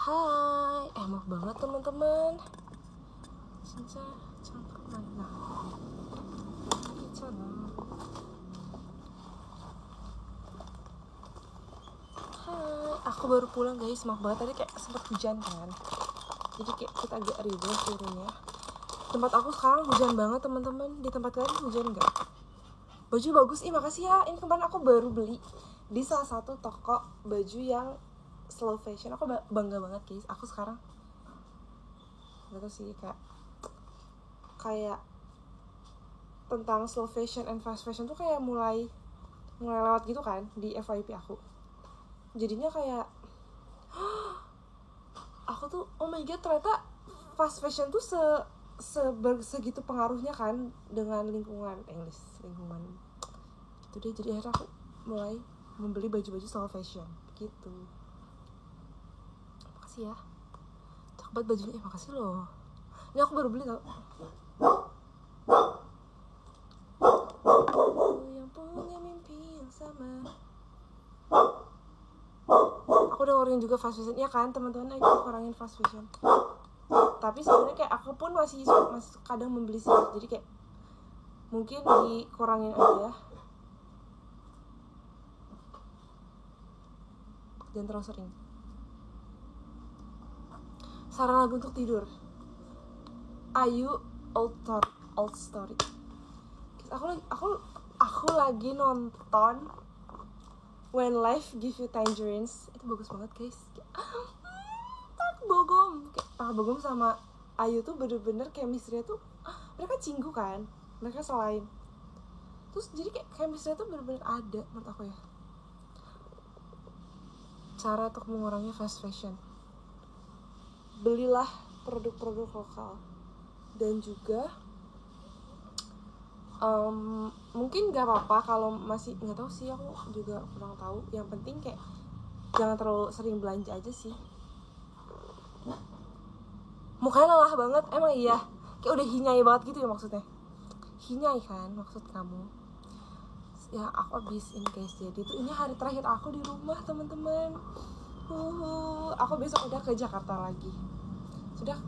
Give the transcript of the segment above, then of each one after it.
Hai, maaf banget teman-teman. Cinta cangkep mana? Hai, aku baru pulang guys. Maaf banget tadi kayak sempat hujan kan. Jadi kayak kita agak ribet turunnya. Tempat aku sekarang hujan banget teman-teman. Di tempat kalian hujan nggak? Baju bagus, makasih ya. Ini kemarin aku baru beli di salah satu toko baju yang slow fashion. Aku bangga banget guys. Aku sekarang gak tau sih, kayak tentang slow fashion and fast fashion tuh kayak mulai lewat gitu kan di FYP aku. Jadinya kayak aku tuh oh my god, ternyata fast fashion tuh segitu pengaruhnya kan dengan lingkungan gitu deh. Jadi akhirnya aku mulai membeli baju-baju slow fashion gitu. Makasih ya, cakep banget bajunya. Makasih loh, ini aku baru beli tau. Yang punya mimpi yang sama. Aku udah ngorangin juga fast fashion, ya kan teman-teman, aku ngorangin fast fashion. Tapi sebenarnya kayak aku pun masih kadang membeli sih. Jadi kayak mungkin dikurangin aja. Jangan terlalu sering. Saran lagu untuk tidur. Ayu Old Story. Aku lagi nonton When Life Give You Tangerines. Itu bagus banget guys. Pak Bogom sama Ayu tuh bener-bener chemistry-nya tuh mereka cinggu kan, mereka selain terus jadi kayak chemistry-nya tuh bener-bener ada menurut aku ya. Cara untuk mengurangi fast fashion, belilah produk-produk lokal. Dan juga mungkin gak apa-apa kalau masih gak tahu sih, aku juga kurang tahu. Yang penting kayak jangan terlalu sering belanja aja sih. Mukanya lelah banget, emang iya? Kayak udah hinyai banget gitu ya maksudnya? Hinyai kan maksud kamu? Ya aku abisin guys. Jadi tuh ini hari terakhir aku di rumah teman-teman. Aku besok udah ke Jakarta lagi. Sudah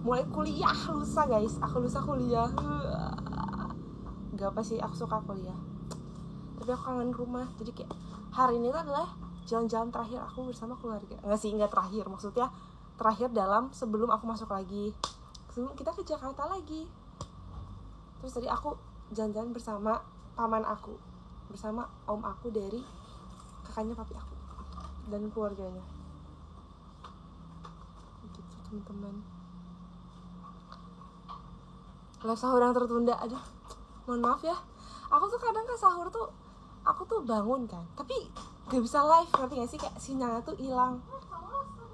mulai kuliah lusa guys. Aku lusa kuliah. Gak apa sih, aku suka kuliah. Tapi aku kangen rumah. Jadi kayak hari ini tuh adalah jalan-jalan terakhir aku bersama keluarga. Enggak terakhir, maksudnya terakhir dalam sebelum aku masuk lagi. Sebelum kita ke Jakarta lagi. Terus tadi aku jalan-jalan bersama paman aku, bersama om aku dari kakaknya papi aku dan keluarganya. Gitu teman-teman. Live sahur yang tertunda. Aduh, mohon maaf ya. Aku tuh kadang ke sahur tuh aku tuh bangun kan, tapi gak bisa live, ngerti gak sih? Kayak sinyalnya tuh hilang.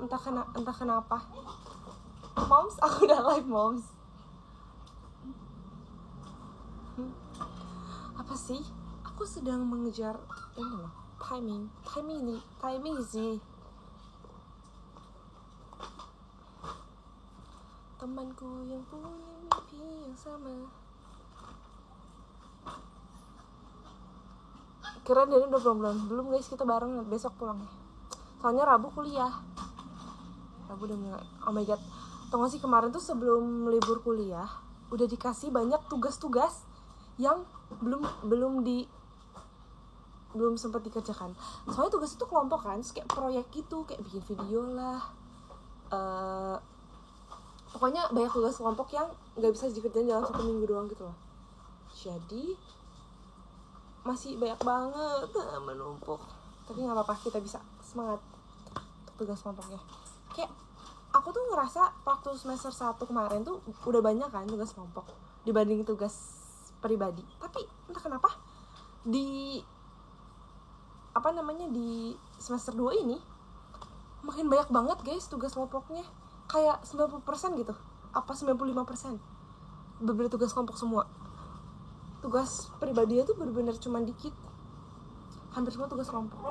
Entah kenapa. Moms, aku udah live moms. Apa sih? Aku sedang mengejar ini loh, timing sih. Temanku yang punya mimpi yang sama. Kira dia udah belum guys, kita bareng besok pulang ya. Soalnya Rabu kuliah. Rabu udah mulai. Oh my god. Tau gak sih kemarin tuh sebelum libur kuliah udah dikasih banyak tugas-tugas yang belum sempat dikerjakan. Soalnya tugas itu kelompok kan, kayak proyek gitu, kayak bikin video lah. Pokoknya banyak tugas kelompok yang nggak bisa dikerjain dalam 1 minggu doang gitu loh. Jadi masih banyak banget menumpuk. Tapi nggak apa-apa, kita bisa semangat untuk tugas kelompoknya. Kayak aku tuh ngerasa waktu semester 1 kemarin tuh udah banyak kan tugas kelompok dibanding tugas pribadi. Tapi entah kenapa di semester 2 ini makin banyak banget guys tugas kelompoknya. Kayak 90% gitu. Apa 95%. Bener-bener tugas kelompok semua. Tugas pribadinya tuh bener-bener cuma dikit. Hampir semua tugas kelompok.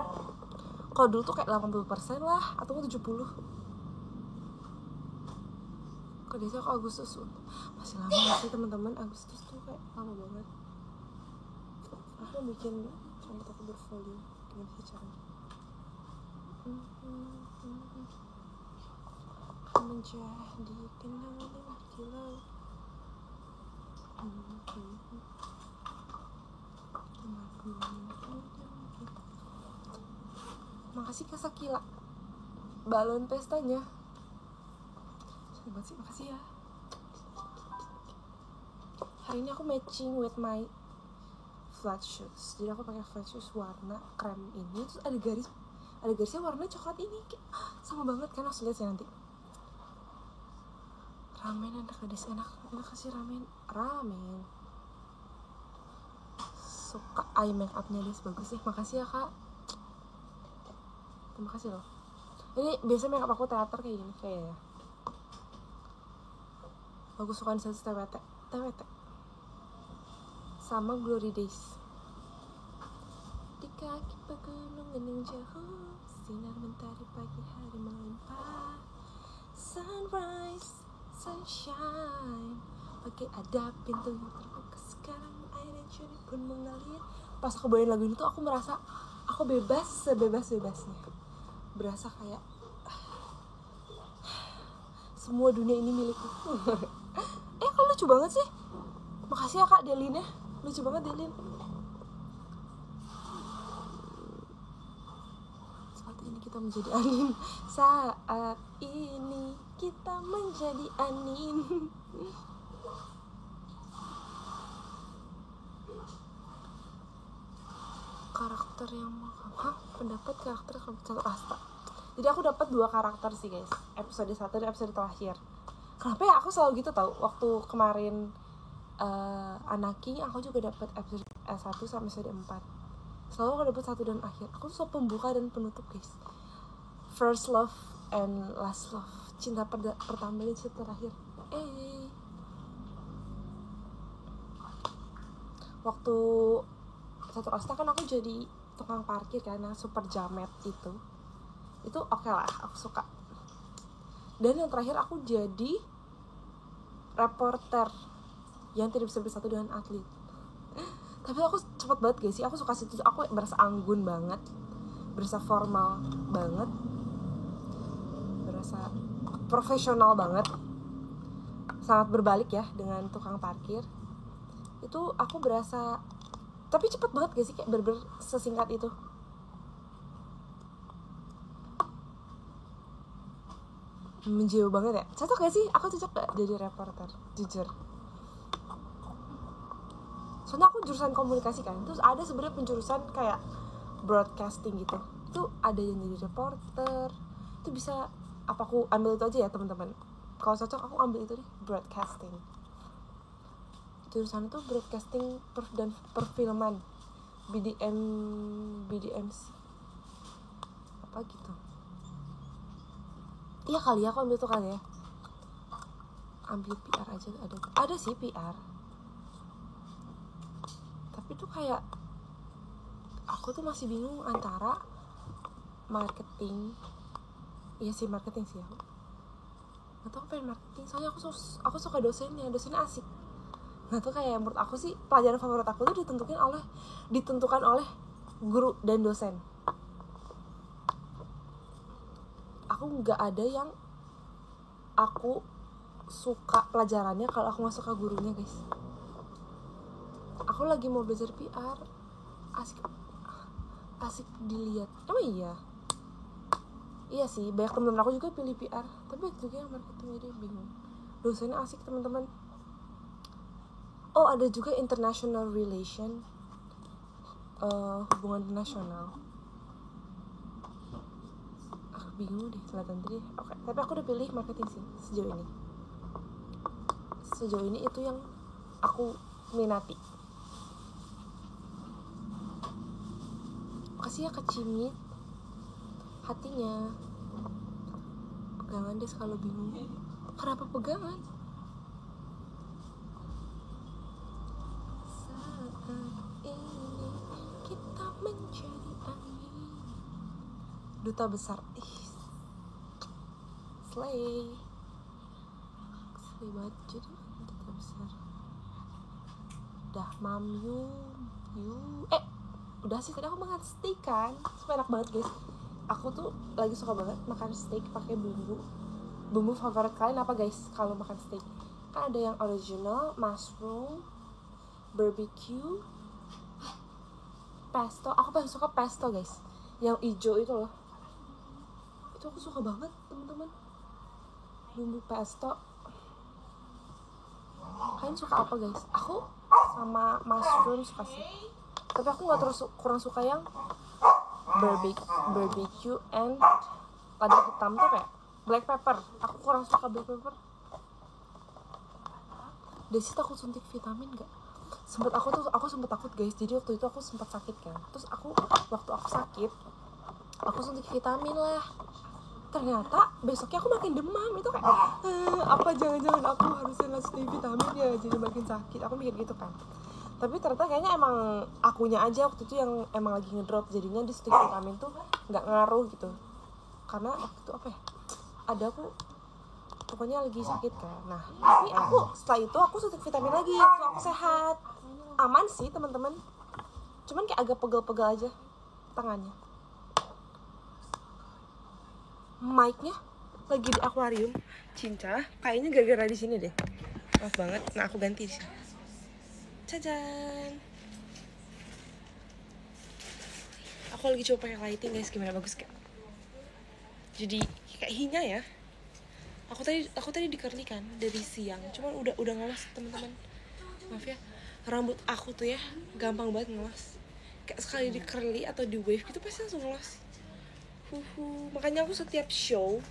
Kalau dulu tuh kayak 80% lah, atau 70%. Kalau biasanya aku Agustus masih lama gak sih teman-teman? Agustus tuh kayak lama banget. Aku bikin rambut aku berfolio. Gimana sih caranya? menjadi kenangan hilang. Makasih Kak Sakila, balon pestanya. Hebat sih, makasih ya. Hari ini aku matching with my flat shoes. Jadi aku pakai flat shoes warna krem ini, terus ada garisnya warna coklat ini. Sama banget kan, harus lihat sih nanti. Ramen enak kasih ramen. Suka eye make upnya dia bagus sih. Makasih ya Kak. Terima kasih loh. Ini biasanya make up aku teater kayak gini kayaknya. Aku suka TWT sama Glory Days. Di kaki pegunungan yang jauh, sinar mentari pagi hari melimpah. Sunrise, sunshine, pakai ada pintu yang terbuka sekarang, air dan jernih pun mengalir. Pas aku bawain lagu ini tuh aku merasa aku bebas sebebas-bebasnya. Berasa kayak semua dunia ini milikku. Kok lucu banget sih. Makasih ya Kak Delinnya. Lucu banget Delin. Saat ini kita menjadi angin. Saat ini kita menjadi angin. Karakter yang pendapat karakter Satu Asta. Jadi aku dapat 2 karakter sih guys, episode 1 dan episode terakhir. Kenapa ya aku selalu gitu tau. Waktu kemarin Anaki, aku juga dapat episode 1 sampai episode 4. Selalu aku dapat 1 dan akhir. Aku tuh selalu pembuka dan penutup guys. First love and last love. Cinta pertama dan cinta terakhir. Waktu Satu Asta kan aku jadi tukang parkir karena super jamet itu oke lah, aku suka. Dan yang terakhir aku jadi reporter yang tidak bisa bersatu dengan atlet. Tapi aku cepet banget guys sih, aku suka situ. Aku berasa anggun banget, berasa formal banget, berasa profesional banget. Sangat berbalik ya dengan tukang parkir. Itu aku berasa, tapi cepet banget guys sih, kayak bener-bener sesingkat itu. Menjauh banget ya. Cocok gak sih? Aku cocok gak jadi reporter? Jujur. Soalnya aku jurusan komunikasi kan. Terus ada sebenarnya penjurusan kayak broadcasting gitu. Itu ada yang jadi reporter. Itu bisa, apa aku ambil itu aja ya teman-teman. Kalau cocok aku ambil itu deh, broadcasting. Jurusan itu broadcasting dan perfilman. BDMC. Apa gitu. Iya kali ya, aku ambil tuh kali ya. Ambil PR aja ada sih PR. Tapi tuh kayak aku tuh masih bingung antara marketing. Iya sih marketing sih aku. Nggak tahu pengen marketing. Soalnya aku suka dosennya asik. Nah tuh kayak menurut aku sih pelajaran favorit aku tuh ditentukan oleh guru dan dosen. Aku nggak ada yang aku suka pelajarannya kalau aku nggak suka gurunya guys. Aku lagi mau belajar PR, asik dilihat. Emang iya sih, banyak teman-teman aku juga pilih PR, tapi juga yang marketing, jadi bingung. Dosennya asik teman-teman. Oh ada juga international relation, hubungan internasional. Bingung deh, kelihatan deh. Oke, tapi aku udah pilih marketing sih sejauh ini itu yang aku minati. Makasih ya kecimit hatinya. Pegangan deh kalau bingung. Kenapa pegangan? Saat ini kita menjadi angin. Duta besar. Slay banget, jadi duta besar. Udah udah sih, tadi aku makan steak kan, enak banget guys. Aku tuh lagi suka banget makan steak pakai bumbu Bumbu favorit kalian apa guys kalau makan steak? Kan ada yang original, mushroom, barbecue, pesto. Aku paling suka pesto guys, yang hijau itu loh. Itu aku suka banget teman-teman, bumbu pesto. Kalian suka apa guys? Aku sama mushroom suka sih, tapi aku nggak terus kurang suka yang barbecue and lada hitam tuh kayak black pepper. Aku kurang suka black pepper. Desi takut suntik vitamin gak? Aku sempet takut guys. Jadi waktu itu aku sempat sakit kan. Terus waktu aku sakit, aku suntik vitamin lah. Ternyata besoknya aku makin demam. Itu kayak apa jangan-jangan aku harusnya suntik vitamin ya, jadi makin sakit. Aku mikir gitu kan. Tapi ternyata kayaknya emang akunya aja waktu itu yang emang lagi ngedrop. Jadinya di suntik vitamin tuh gak ngaruh gitu. Karena waktu itu apa ya, ada aku pokoknya lagi sakit kan. Nah tapi aku setelah itu aku suntik vitamin lagi waktu aku sehat. Aman sih teman-teman, cuman kayak agak pegel-pegel aja tangannya. Mic-nya lagi di akuarium Cinca, kayaknya gara-gara di sini deh. Maaf banget. Nah aku ganti di sini. Cajan. Aku lagi coba pakai lighting guys, gimana, bagus gak? Jadi kayak Hinya ya. Aku tadi di-curly kan dari siang, cuman udah ngelos teman-teman. Maaf ya, rambut aku tuh ya gampang banget ngelos. Kayak sekali di-curly atau di-wave gitu pasti langsung ngelos. Makanya aku setiap show,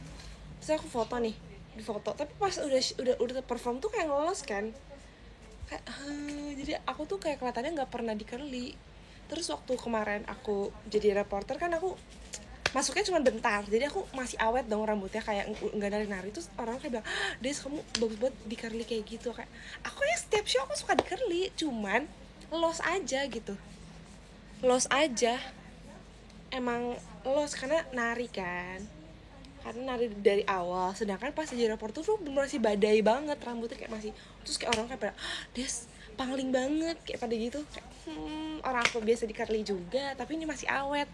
saya aku foto nih, di foto, tapi pas udah perform tuh kayak ngelos kan. Kayak jadi aku tuh kayak kelihatannya nggak pernah di-curly. Terus waktu kemarin aku jadi reporter kan, aku masuknya cuma bentar, jadi aku masih awet dong rambutnya, kayak nggak nari-nari. Terus orang kayak bilang, Des kamu bagus banget di curly kayak gitu. Kayak aku ya setiap show aku suka di curly, cuman los aja gitu, los aja. Emang los karena nari kan, karena nari dari awal. Sedangkan pas jadi reporter tuh masih badai banget rambutnya, kayak masih. Terus kayak orang kayak pada, Des pangling banget kayak pada gitu. Kayak orang aku biasa di curly juga, tapi ini masih awet,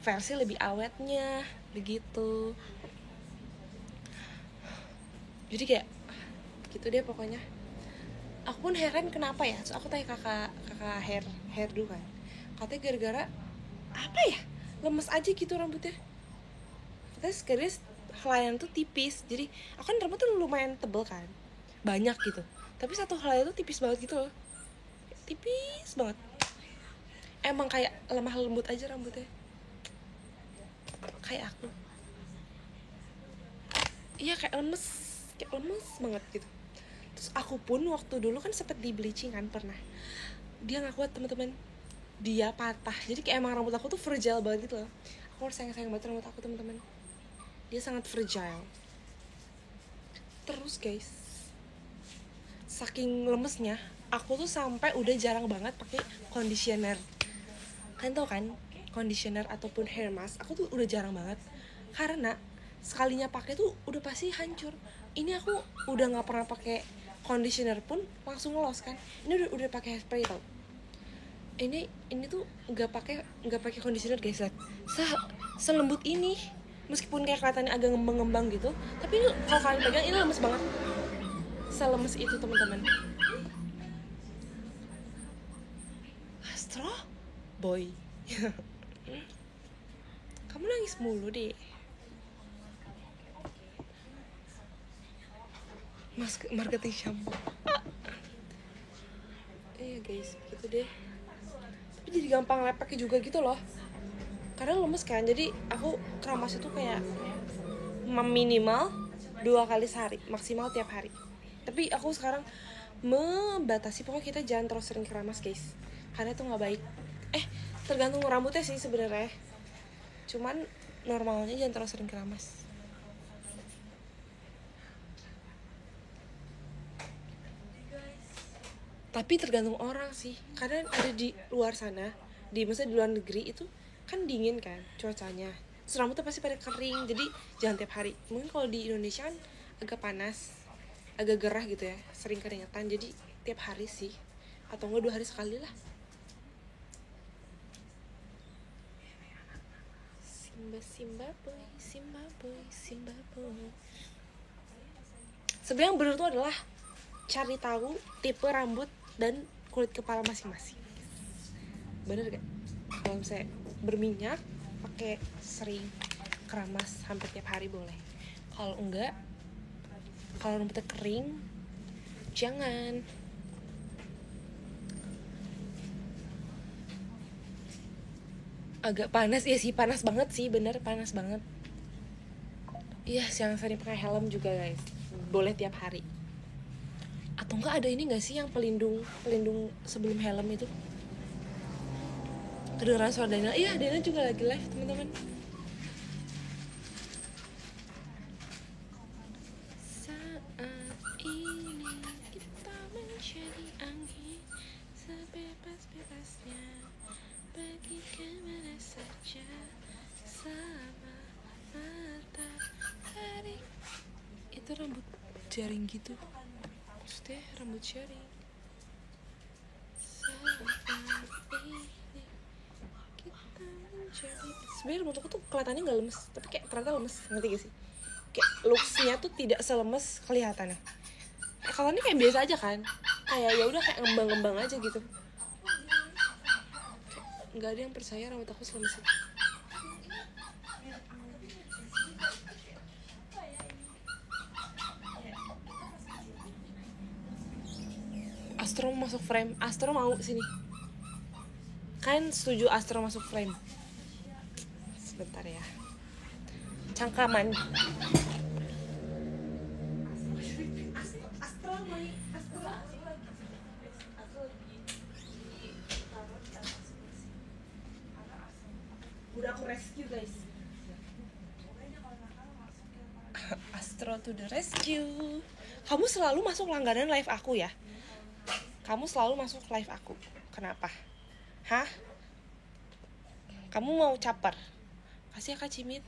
versi lebih awetnya begitu. Jadi kayak gitu deh pokoknya. Aku pun heran kenapa ya. So, aku tanya kakak hair dulu kan, katanya gara-gara apa ya, lemes aja gitu rambutnya. Katanya sekarang helaian tuh tipis. Jadi aku kan rambutnya lumayan tebel kan, banyak gitu, tapi satu helai tuh tipis banget gitu loh, tipis banget. Emang kayak lemah lembut aja rambutnya, kayak aku. Iya kayak lemes banget gitu. Terus aku pun waktu dulu kan sempet di bleaching kan, pernah. Dia nggak kuat teman-teman, dia patah. Jadi kayak emang rambut aku tuh fragile banget gitu loh. Aku harus sayang banget rambut aku teman-teman, dia sangat fragile. Terus guys, saking lemesnya aku tuh sampai udah jarang banget pakai conditioner. Kalian tau kan, conditioner ataupun hair mask aku tuh udah jarang banget, karena sekalinya pakai tuh udah pasti hancur. Ini aku udah nggak pernah pakai conditioner pun langsung ngelos kan. Ini udah pakai hairspray tau. Ini tuh nggak pakai conditioner guys, lihat selembut ini. Meskipun kayak kelihatannya agak ngembang-ngembang gitu, tapi ini kalau kalian pegang ini lemes banget. Selemes itu teman-teman. Astro boy. Kamu nangis mulu deh. Marketing shampoo. Iya guys, gitu deh. Tapi jadi gampang lepek juga gitu loh, karena lemes kan. Jadi aku keramas itu kayak minimal 2 kali sehari, maksimal tiap hari. Tapi aku sekarang membatasi, pokoknya kita jangan terlalu sering keramas guys, karena itu nggak baik. Tergantung rambutnya sih sebenarnya, cuman normalnya jangan terlalu sering keramas. Tapi tergantung orang sih, kadang ada di luar sana, misalnya di luar negeri itu kan dingin kan cuacanya, terus rambutnya pasti pada kering. Jadi jangan tiap hari. Mungkin kalau di Indonesia kan agak panas, agak gerah gitu ya, sering keringetan. Jadi tiap hari sih, atau enggak 2 hari sekali lah. Simba boy. Sebenarnya yang bener tuh adalah cari tahu tipe rambut dan kulit kepala masing-masing. Bener gak? Kalau misalnya berminyak, pakai sering keramas hampir tiap hari boleh. Kalau enggak, kalau rambutnya kering, jangan. Agak panas, ya sih, panas banget sih, bener panas banget. Iya, yang sering pakai helm juga guys, boleh tiap hari. Atau enggak ada ini enggak sih yang pelindung sebelum helm itu? Kedengeran suara Daniel. Iya, Daniel juga lagi live teman-teman. Saat ini kita menjadi angin sebebas-bebasnya, pergi kemana saja sama matahari. Itu rambut jaring gitu, maksudnya rambut jaring. Saat ini kita menjadi, sebenarnya rambut aku tuh kelihatannya nggak lemes, tapi kayak ternyata lemes, ngerti gak sih? Kayak looksnya tuh tidak selemes kelihatannya. Kalau ini kayak biasa aja kan, kayak ya udah kayak ngembang-ngembang aja gitu. Nggak ada yang percaya rambut aku selemes itu. Astro masuk frame, Astro mau sini. Kan setuju Astro masuk frame? Sebentar ya. Cangkaman. Udah aku rescue guys. Astro to the rescue. Kamu selalu masuk langganan live aku ya? Kamu selalu masuk live aku. Kenapa? Hah? Kamu mau caper? Kasih ya Kak Cimit.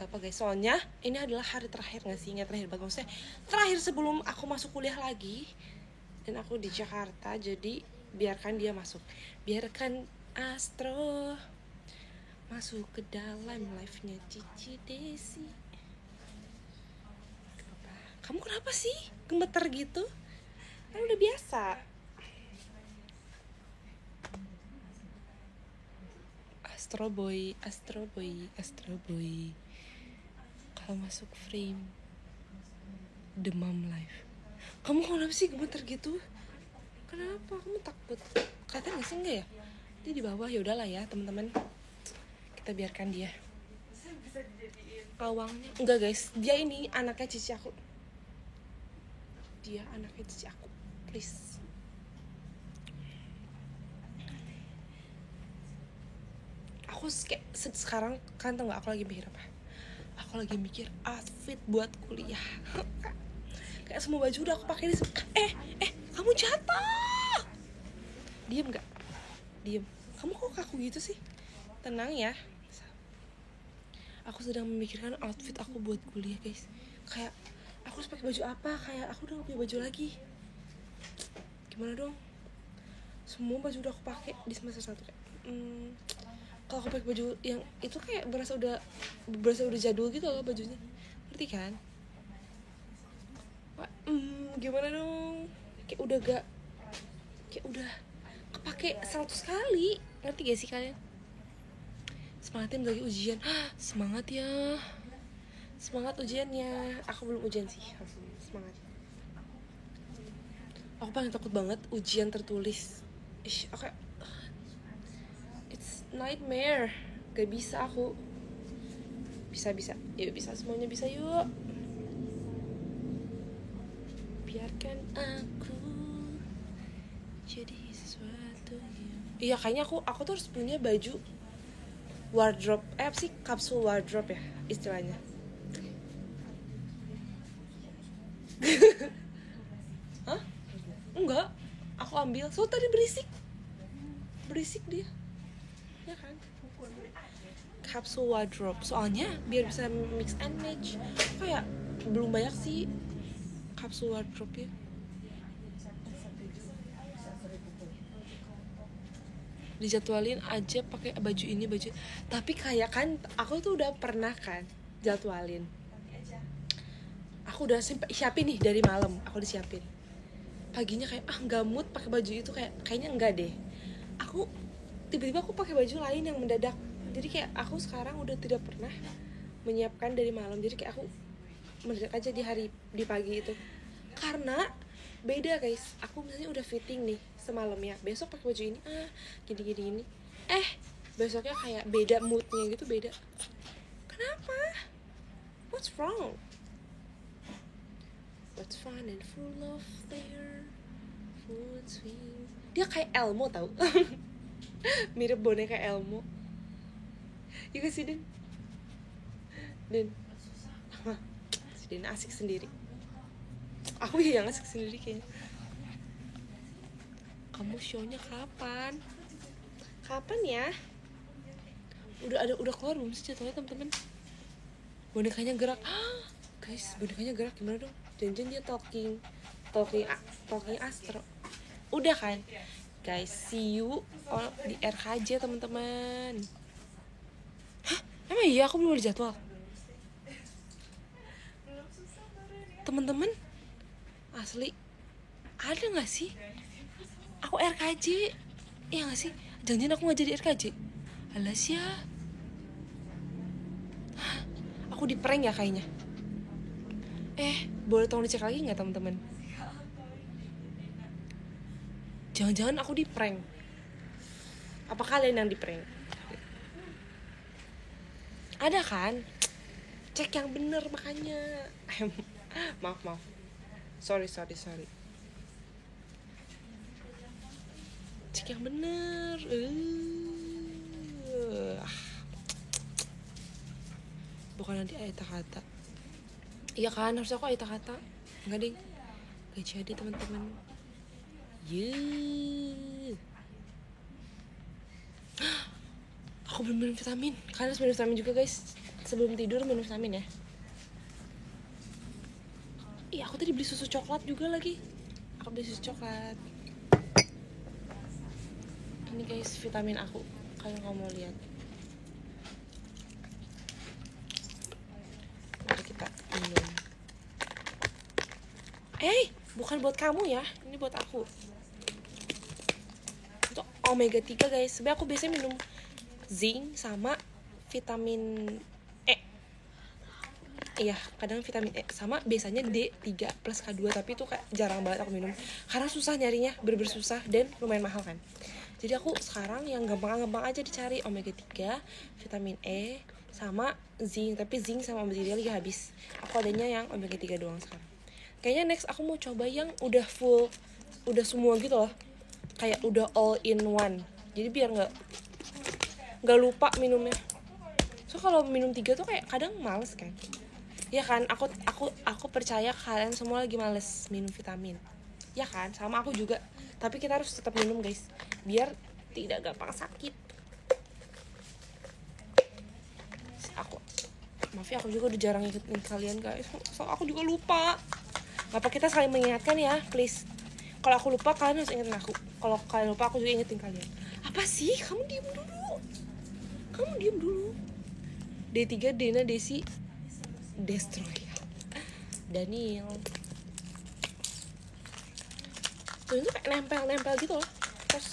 Gak apa guys, soalnya ini adalah hari terakhir gak sih? Nggak terakhir banget, maksudnya terakhir sebelum aku masuk kuliah lagi. Dan aku di Jakarta, jadi biarkan dia masuk. Biarkan Astro masuk ke dalam live-nya Cici Desi. Kamu kenapa sih? Gemeter gitu? Kan udah biasa. Astro Boy. Kalau masuk frame demam live. Kamu kenapa sih gemeter gitu? Kenapa? Kamu takut? Kelihatan gak sih? Enggak ya? Dia di bawah, ya udahlah ya teman-teman. Kita biarkan dia. Awangnya enggak guys, dia ini anaknya cici aku. Dia anaknya cici aku. Please. Aku kayak sekarang kan tau gak aku lagi mikir apa? Aku lagi mikir outfit buat kuliah. Kayak semua baju udah aku pakai di kamu jatuh. Diem gak? Diem. Kamu kok kaku gitu sih? Tenang ya. Aku sedang memikirkan outfit aku buat kuliah guys. Kayak aku harus pakai baju apa? Kayak aku udah gak punya baju lagi. Gimana dong? Semua baju udah aku pakai di semester 1 kayak. Kalau aku pakai baju yang itu kayak berasa udah jadul gitu loh bajunya, ngerti kan? Gimana dong? Kayak udah kepake 100 kali, ngerti gak sih kalian? Semangatin lagi ujian, semangat ya, semangat ujiannya. Aku belum ujian sih, semangat. Aku paling takut banget ujian tertulis. Oke. It's nightmare. Gak bisa aku. Bisa. Yuk bisa, semuanya bisa yuk. Biarkan aku jadi sesuatu yang... Iya kayaknya aku tuh harus punya baju wardrobe. Apa sih? Kapsul wardrobe ya istilahnya. Hah? Enggak. Aku ambil. So tadi berisik dia. Ya kan? Kapsul wardrobe. Soalnya biar bisa mix and match. Kayak belum banyak sih kapsul wardrobe ya. Dijadwalin aja pakai baju ini, baju. Tapi kayak kan aku tuh udah pernah kan jadwalin Aku udah siapin nih dari malam, aku udah siapin. Paginya kayak nggak mood pakai baju itu, kayaknya enggak deh. Aku tiba-tiba aku pakai baju lain yang mendadak. Jadi kayak aku sekarang udah tidak pernah menyiapkan dari malam. Jadi kayak aku mendadak aja di pagi itu. Karena beda guys, aku misalnya udah fitting nih semalam ya, besok pakai baju ini gini besoknya kayak beda moodnya gitu, beda. Kenapa? What's wrong? What's fun and full of flair, full swing. Dia kayak Elmo tau. Mirip boneka Elmo. You can see Den. Si Den asik sendiri. Aku yang asik sendiri kayaknya. Kamu show-nya kapan? Kapan ya? Udah keluar belum sih jadwalnya teman-teman? Bonekanya gerak. Guys, bonekanya gerak gimana dong? Jangan dia talking astro. Udah kan? Guys, see you di RKJ teman-teman. Hah? Emang iya aku belum ada jadwal? Teman-teman, asli ada nggak sih? Aku RKJ, iya nggak sih? Jangan-jangan aku nggak jadi RKJ? Alas ya. Aku di prank ya kayaknya. Boleh tolong dicek lagi nggak teman-teman? Jangan-jangan aku di prank. Apa kalian yang di prank? Ada kan? Cek yang bener makanya. Maaf. Sorry. Cek yang bener. Bukan nanti ayat kata. Iya kan, harus aku ayat kata. Enggak ding. Gak jadi teman-teman. Aku belum minum vitamin. Kalian harus minum vitamin juga guys. Sebelum tidur minum vitamin ya. Iya, aku tadi beli susu coklat juga lagi. Aku beli susu coklat. Ini guys vitamin aku. Kalian kalau mau lihat. Mari kita minum. Bukan buat kamu ya. Ini buat aku. Untuk omega 3 guys. Sebenarnya aku biasanya minum zinc sama vitamin E. Iya, kadang vitamin E sama biasanya D3 plus K2, tapi itu kayak jarang banget aku minum karena susah nyarinya, bener-bener susah dan lumayan mahal kan. Jadi aku sekarang yang gampang-gampang aja dicari, omega 3, vitamin E sama zinc, tapi zinc sama omega 3 lagi habis. Aku adanya yang omega 3 doang sekarang. Kayaknya next aku mau coba yang udah full, udah semua gitu loh. Kayak udah all in one. Jadi biar nggak lupa minumnya. So kalau minum 3 tuh kayak kadang males kan. Ya kan, aku percaya kalian semua lagi males minum vitamin. Ya kan, sama aku juga. Tapi kita harus tetap minum guys, biar tidak gampang sakit. Maaf ya, aku juga udah jarang ingetin kalian guys. So aku juga lupa. Apa kita saling mengingatkan ya, please. Kalau aku lupa, kalian harus ingetin aku. Kalau kalian lupa, aku juga ingetin kalian. Apa sih? Kamu diem dulu. D3, Dena, Desi, Destroy, Daniel. Tuh itu kayak nempel gitu loh. Terus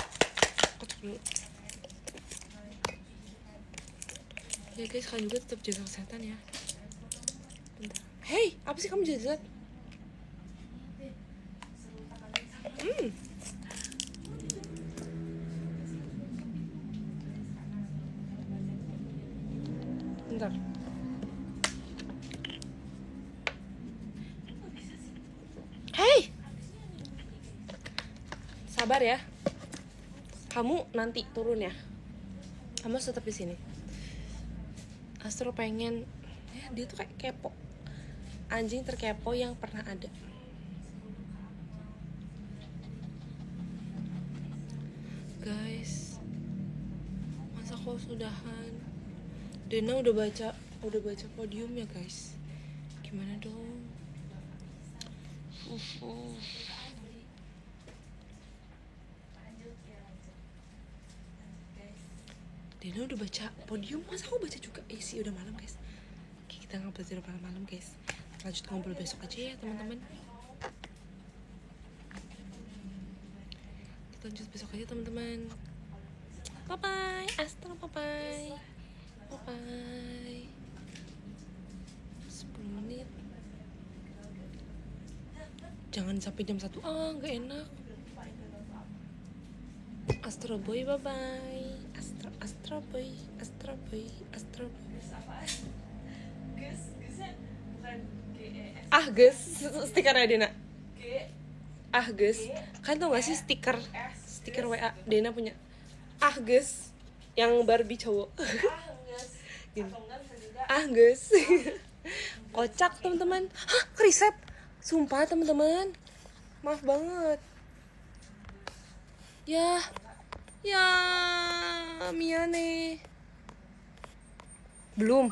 kocok dulu. Ya guys, kalian juga tetap jaga kesehatan ya. Bentar. Hey, apa sih kamu jaga? Bentar. Hey, sabar ya. Kamu nanti turun ya. Kamu harus tetap di sini. Astro pengen, dia tuh kayak kepo. Anjing terkepo yang pernah ada. Guys, masa kok sudahan? Dena udah baca podium ya guys. Gimana dong? Dena udah baca podium, masa aku baca juga? Sih udah malam guys. Oke, kita nggak belajar malam-malam guys. lanjut ngobrol besok aja ya teman-teman. Kita lanjut besok aja teman-teman. Bye bye, Astro, bye bye. Bye bye. 10 menit. Jangan sampai jam 1. Gak enak. Astro boy, bye bye. Astro boy. Gus, stikernya Dena. Gus, kan tau gak sih stiker WA Dena punya. Gus, yang Barbie cowok. Gus. Kocak teman-teman. Riset. Sumpah teman-teman. Maaf banget. Ya, Miane. Belum.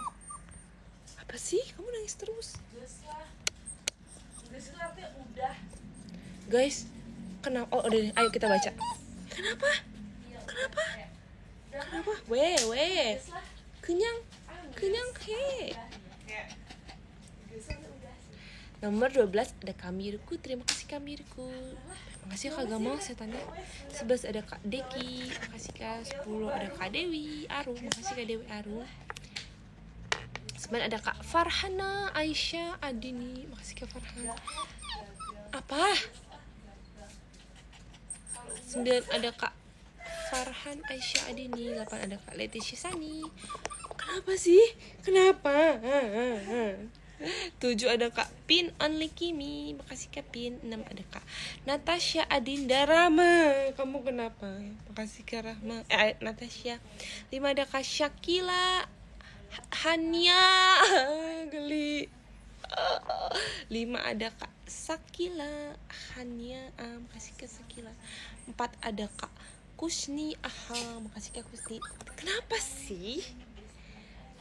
Apa sih? Kamu nangis terus. Guys, kenapa? Oh, udah, ayo kita baca. Kenapa? Weh. Kenyang, he. Nomor 12 ada Kamirku. Terima kasih Kamirku. Makasih Kak Gamal setannya. 11 ada Kak Deki. Makasih Kak. 10 ada Kak Dewi Arum. Makasih Kak Dewi Arum. 9 ada Kak Farhana Aisyah Adini. Makasih Kak Farhana. Apa? 9 ada Kak Farhan Aisyah Adini. 8 ada Kak Leticia Sani. Kenapa sih? Kenapa? 7 ada Kak Pin Only Kimi. Makasih Kak Pin. 6 ada Kak Natasha Adinda Rama. Kamu kenapa? Makasih Kak Rahma. Natasha. 5 ada Kak Syakila Hania. Geli. 5 ada Kak Sakila Hania. Makasih Kak Sakila. 4 ada Kak Kusni. Makasih Kak Kusni. Kenapa sih?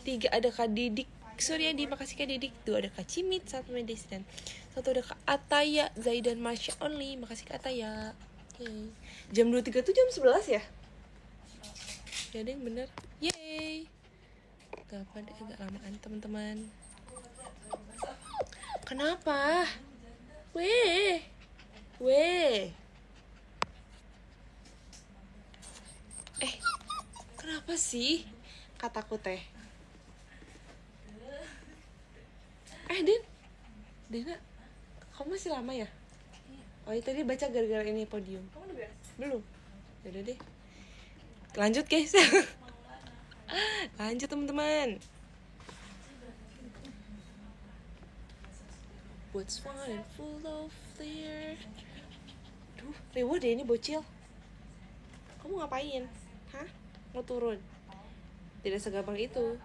3 ada Kak Didik Suryadi. Makasih Kak Didik. 2 ada Kak Cimit. 1 Medistan. 1 ada Kak Ataya Zaidan Masya Only. Makasih Kak Ataya. Yeay. Jam 23 tuh jam 11 ya? Ya deh bener. Yeay. Gak lamaan teman-teman. Kenapa? Weh. Kenapa sih? Kataku teh. Dena, kamu masih lama ya? Oh, tadi baca gara-gara ini podium. Kamu udah beres? Belum. Yaudah deh. Lanjut guys. Lanjut teman-teman. What's fun and full of flair. Duh, reward deh ini bocil. Kamu ngapain? Hah? Mau turun? Tidak segampang itu.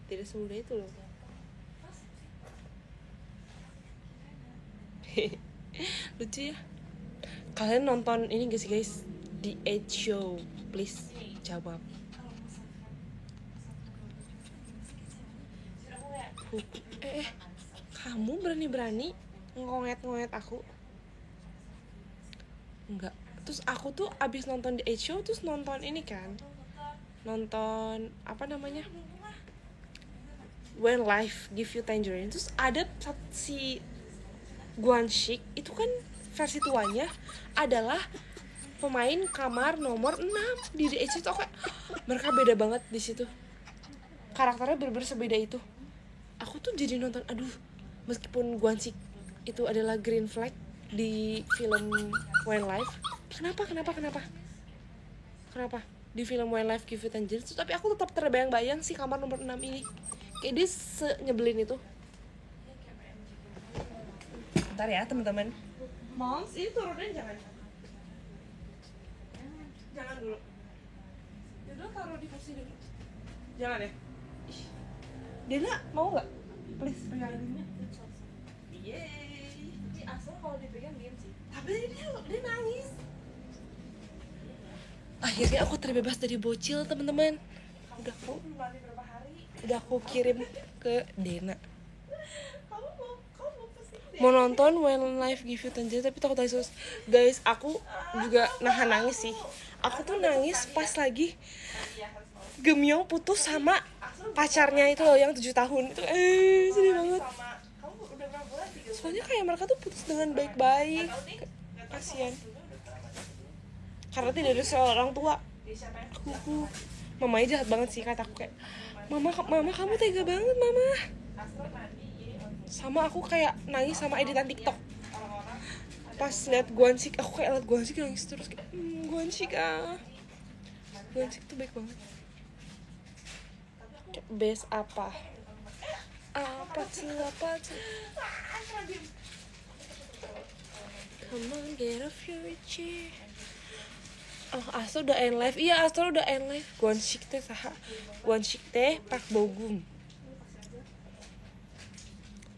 Tidak semudah itu loh. Lucu ya. Kalian nonton ini gak sih guys? The Ed Show. Please jawab. Kamu berani-berani ngoet aku? Enggak. Terus aku tuh abis nonton The Ed Show terus nonton ini kan. Nonton apa namanya? When Life Give You Tangerine. Terus ada si Guan-shik itu kan versi tuanya adalah pemain kamar nomor 6 di The Ed Show. Tuh kayak mereka beda banget di situ. Karakternya bener-bener sebeda itu. Aku tuh jadi nonton, meskipun Guan-shik itu adalah green flag di film When Life. Kenapa? Di film When Life Give You Tangerine, tapi aku tetap terbayang-bayang si kamar nomor 6 ini. Kayak dia senyebelin itu. Bentar ya teman-teman. Moms, ini turunin jangan dulu. Dulu taruh di kursi dulu. Jangan ya. Dena mau nggak? Please peganginnya. Yeay. Ini asal kalau dipegang diam sih. Tapi dia nangis. Akhirnya aku terbebas dari bocil teman-teman. Udah aku kirim ke Dena. Mau nonton When Life Give You Tangerine tapi takut nangis. Guys, aku juga nahan nangis sih. Aku tuh nangis pas lagi Gemyong putus sama pacarnya itu loh yang 7 tahun. Itu sedih banget. Soalnya kayak mereka tuh putus dengan baik-baik. Kasian. Karena tidak ada seorang tua. Mamanya jahat banget sih, kataku kayak, mama kamu tega banget mama. Sama aku kayak nangis sama editan TikTok. Pas liat Gwansik, aku kayak liat Gwansik nangis terus kayak, Gwansik Gwansik tuh baik banget. Kayak best apa tuh come on get off your chair. Oh, Astro udah end live. Iya, Astro udah end live. Gwansik teh saha? Gwansik teh Park Bogum.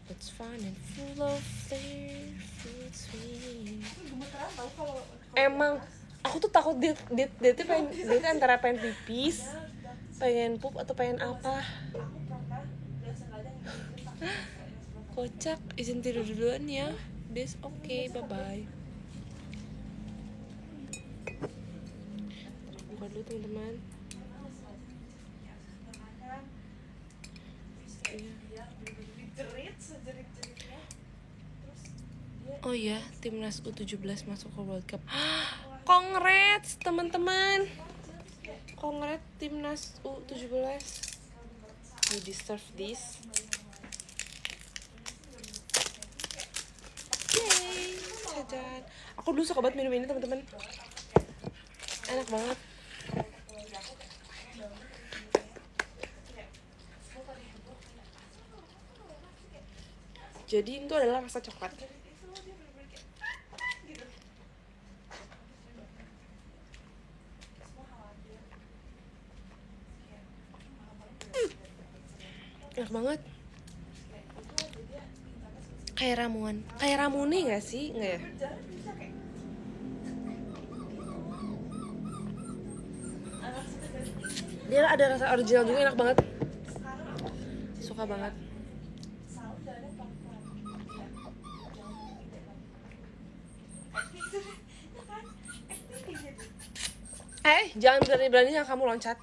It's fun and full of flair, sweet. Emang aku tuh takut dia antara pengen pipis, pengen pup atau pengen apa. Kocak, izin tidur duluan ya. Des, oke, bye-bye. Buka dulu teman-teman. Oh iya, timnas U17 masuk ke World Cup. Congrats teman-teman. Congrats timnas U17. You deserve this. Yay, jajan. Aku dulu suka banget minum ini teman-teman. Enak banget. Jadi itu adalah rasa coklat. Enak banget. Kayak ramuan. Kayak ramune gak sih? Nggak ya? Dia ada rasa original juga, enak banget. Suka banget. Jangan berani-beraninya kamu loncat.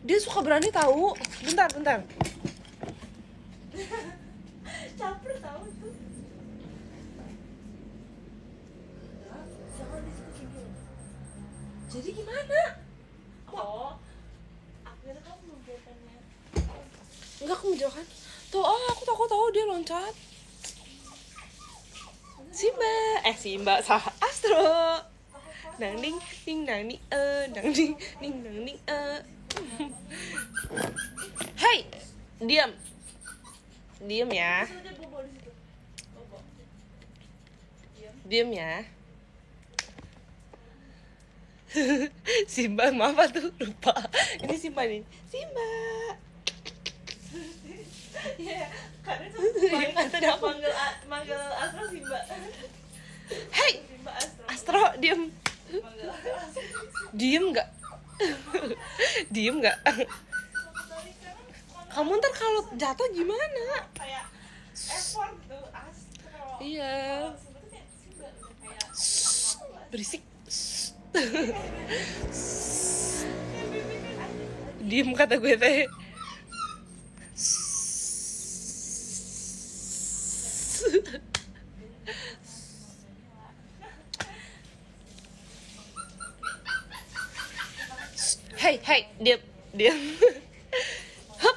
Dia suka berani tahu. Bentar. Caper tahu tuh. Jadi gimana? Oh, akhirnya kamu membiarkannya. Enggak, aku menjauhkan. Tuh, aku tahu dia loncat. Simba sah Astro. Dang ding dang ning dang ding dang ning. Hey, diam ya. Diam ya. Simba, maaf tuh lupa. Ini Simba nih. Simba. Iya, karena tuh manggil Astro Simba. Hey, Simba Astro, diam. Diem nggak? Kamu ntar kalau jatuh gimana? Kayak effort tuh Astro. Iya. Simba tuh kayak Simba kayak Berisik. Diem kata gue teh. Hey, diam. Hup,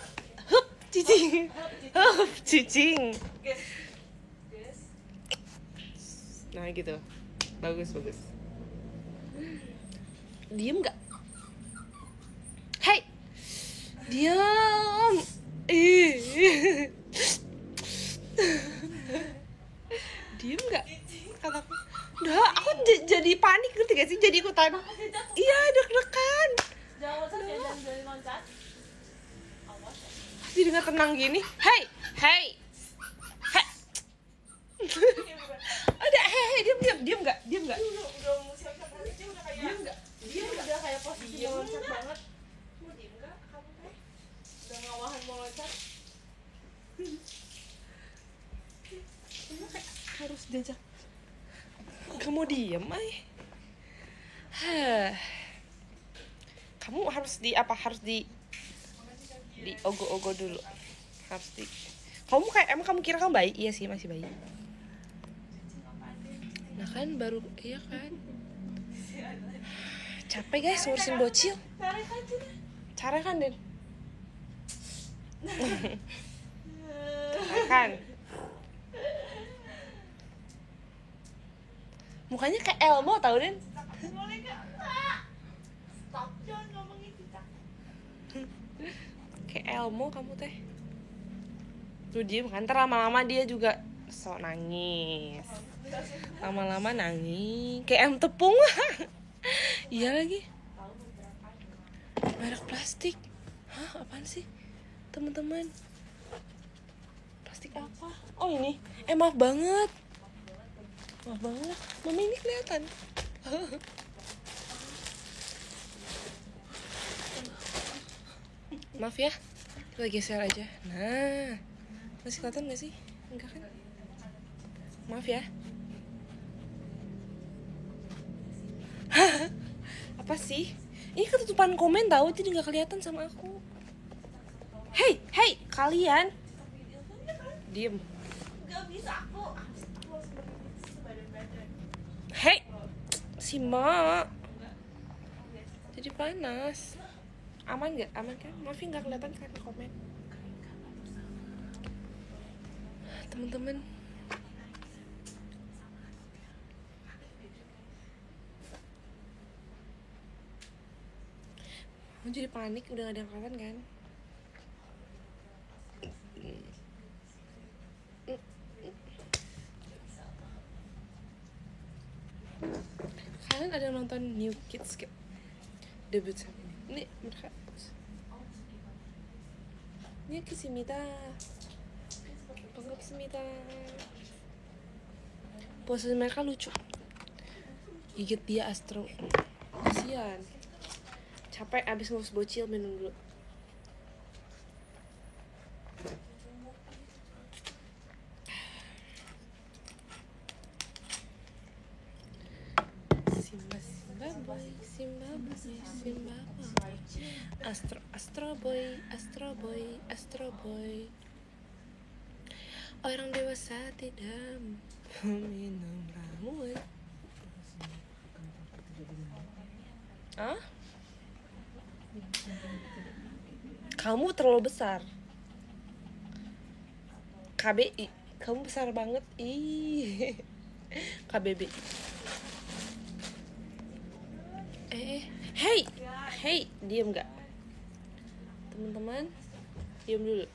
cicing. guys. Nah gitu, bagus. Diem nggak? Hey, diam. Diem nggak? Kataku. Udah, aku jadi panik, ngerti gak sih? Jadi ikutan. Iya, deg-degan. Jangan loncat ya, jangan loncat. Awas. Jadi nggak tenang gini. Hey. Ada, diam nggak? Udah mau siap-siap balik, dia udah kayak dia udah kayak posisi mau loncat banget. Mau diem nggak kamu teh? Udah ngawahan mau loncat. Ini kayak harus diajak. Kamu diem, Kamu harus di ogo-ogo dulu. Emang kamu kira kamu bayi? Iya sih, masih bayi. Nah kan baru, iya kan. Capek guys ngurusin bocil. Cara kan Den. Kan. Mukanya kayak Elmo tau Den. Stop, jangan ngomongin kita. Kayak Elmo kamu teh. Tuh diem kan, ntar lama-lama dia juga sok nangis. Lama-lama nangis kayak ayam tepung. Iya lagi. Merek plastik. Hah, apaan sih teman-teman? Plastik apa? Oh ini. Maaf banget. Mami ini kelihatan. Maaf ya, kita geser aja. Nah, masih kelihatan gak sih? Enggak kan? Maaf ya. Apa sih? Ini ketutupan komen tahu, jadi nggak kelihatan sama aku. Hey, kalian. Diem. Gak bisa aku harus sebadan-badan. Hey, si Ma. Jadi panas. Aman nggak? Aman kan? Maafin nggak kelihatan kan komen. Teman-teman. Aku jadi panik, udah gak ada yang kelihatan kan? Kalian ada yang nonton New Kids gak? Debut sama ini mereka. Ini kesimita. Banggapsimita. Pose mereka lucu. Gigit dia Astro. Kasian. Capek abis ngurus bocil, minum dulu. Simba boy. Astro boy. Orang dewasa tidak minum ramuan. Kamu terlalu besar. KBI, kamu besar banget. Ih. KBB. Hey, diem nggak? Teman-teman, diem dulu.